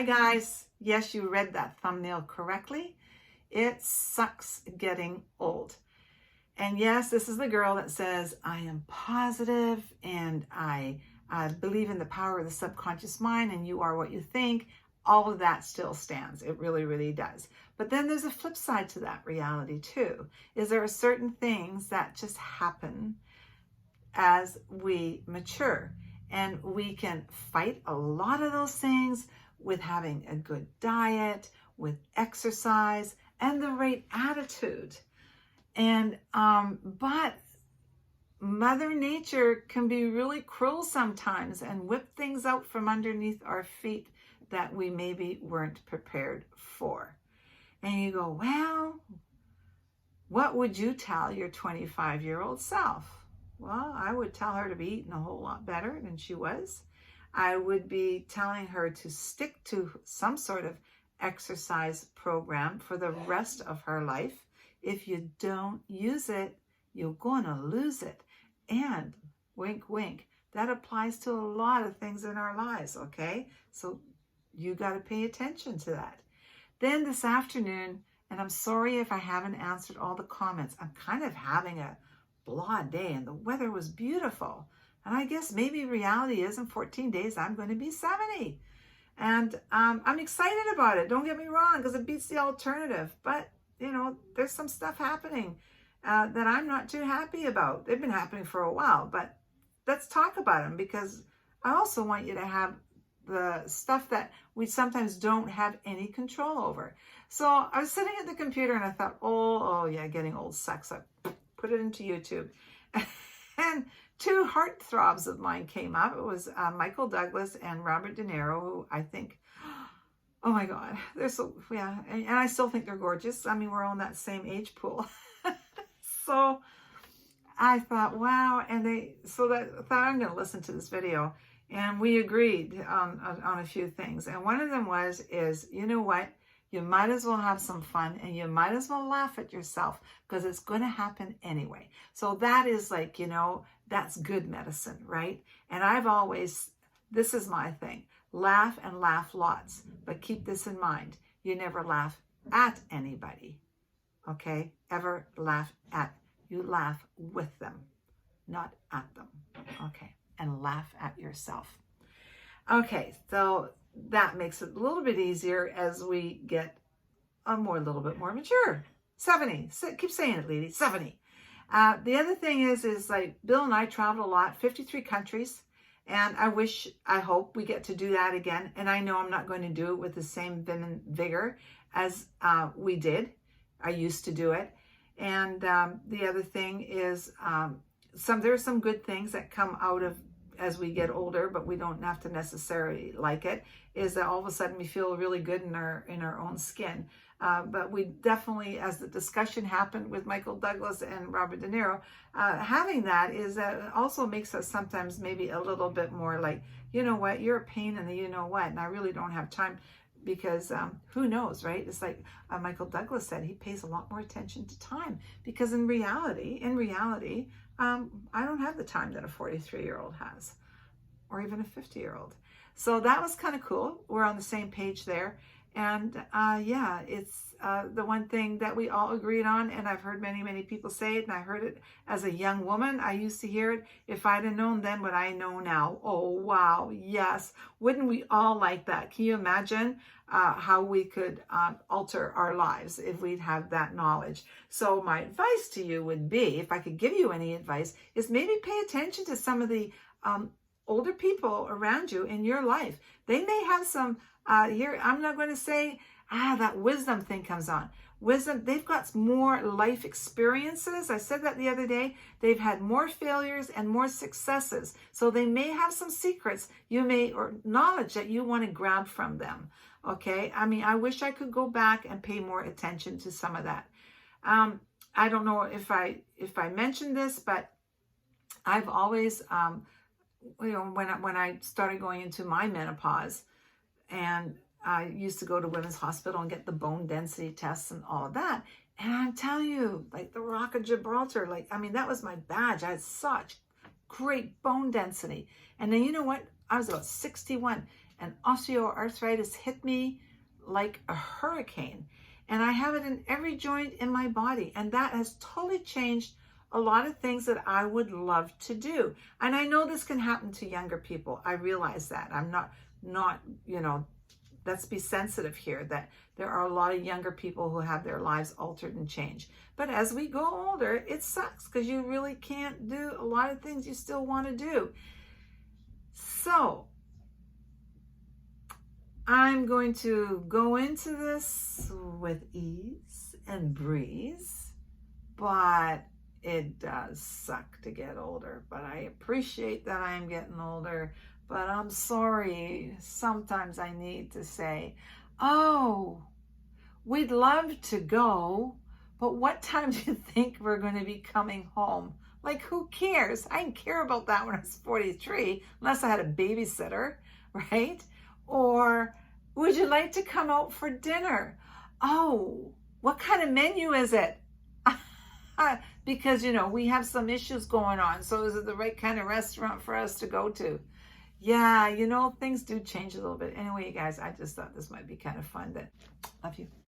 Hi guys, yes, you read that thumbnail correctly. It sucks getting old. And yes, this is the girl that says, I am positive and I believe in the power of the subconscious mind and you are what you think. All of that still stands. It really, really does. But then there's a flip side to that reality too. Is there are certain things that just happen as we mature. And we can fight a lot of those things with having a good diet, with exercise, and the right attitude. And but Mother Nature can be really cruel sometimes and whip things out from underneath our feet that we maybe weren't prepared for. And you go, well, what would you tell your 25-year-old self? Well, I would tell her to be eating a whole lot better than she was. I would be telling her to stick to some sort of exercise program for the rest of her life. If you don't use it, you're going to lose it. And wink, wink, that applies to a lot of things in our lives, okay? So you got to pay attention to that. Then this afternoon, and I'm sorry if I haven't answered all the comments, I'm kind of having a blah day and the weather was beautiful. And I guess maybe reality is in 14 days, I'm going to be 70. And I'm excited about it. Don't get me wrong, because it beats the alternative. But, you know, there's some stuff happening that I'm not too happy about. They've been happening for a while, but let's talk about them, because I also want you to have the stuff that we sometimes don't have any control over. So I was sitting at the computer and I thought, oh yeah, getting old sucks. I put it into YouTube. And two heartthrobs of mine came up. It was Michael Douglas and Robert De Niro, who I think, oh my God, they're so, yeah. And I still think they're gorgeous. I mean, we're all in that same age pool. So I thought, wow. And I thought I'm going to listen to this video. And we agreed on a few things. And one of them is, you know what? You might as well have some fun and you might as well laugh at yourself, because it's going to happen anyway. So that is like, you know, that's good medicine, right? And I've always, this is my thing, laugh and laugh lots. But keep this in mind. You never laugh at anybody, okay? Ever laugh at. You laugh with them, not at them, okay? And laugh at yourself. Okay, so that makes it a little bit easier as we get a little bit more mature. 70, keep saying it, lady, 70. The other thing is like Bill and I traveled a lot, 53 countries, and I hope we get to do that again. And I know I'm not going to do it with the same vim and vigor as we did. I used to do it. And the other thing is there are some good things that come out of as we get older, but we don't have to necessarily like it, is that all of a sudden we feel really good in our own skin. But we definitely, as the discussion happened with Michael Douglas and Robert De Niro, having that is that also makes us sometimes maybe a little bit more like, you know what, you're a pain in the you know what, and I really don't have time, because who knows, right? It's like Michael Douglas said, he pays a lot more attention to time, because in reality, I don't have the time that a 43-year-old has, or even a 50-year-old. So that was kind of cool. We're on the same page there. And yeah, it's the one thing that we all agreed on, and I've heard many, many people say it, and I heard it as a young woman. I used to hear it, if I'd have known then what I know now. Oh, wow, yes. Wouldn't we all like that? Can you imagine how we could alter our lives if we'd have that knowledge? So my advice to you would be, if I could give you any advice, is maybe pay attention to some of the older people around you in your life. They may have some, here, I'm not going to say, that wisdom thing comes on. Wisdom, they've got more life experiences. I said that the other day. They've had more failures and more successes. So they may have some secrets or knowledge that you want to grab from them. Okay. I mean, I wish I could go back and pay more attention to some of that. I don't know if I mentioned this, but I've always, you know, when I started going into my menopause, and I used to go to Women's Hospital and get the bone density tests and all of that. And I'm telling you, like the Rock of Gibraltar, like, I mean, that was my badge. I had such great bone density. And then you know what? I was about 61. and osteoarthritis hit me like a hurricane. And I have it in every joint in my body. And that has totally changed a lot of things that I would love to do. And I know this can happen to younger people. I realize that. I'm not, let's be sensitive here, that there are a lot of younger people who have their lives altered and changed. But as we go older, it sucks because you really can't do a lot of things you still want to do. So I'm going to go into this with ease and breeze, but it does suck to get older. But I appreciate that I am getting older, but I'm sorry. Sometimes I need to say, oh, we'd love to go, but what time do you think we're going to be coming home? Like, who cares? I didn't care about that when I was 43, unless I had a babysitter, right? Or, would you like to come out for dinner? Oh, what kind of menu is it? Because, we have some issues going on. So is it the right kind of restaurant for us to go to? Yeah, things do change a little bit. Anyway, you guys, I just thought this might be kind of fun. Love you.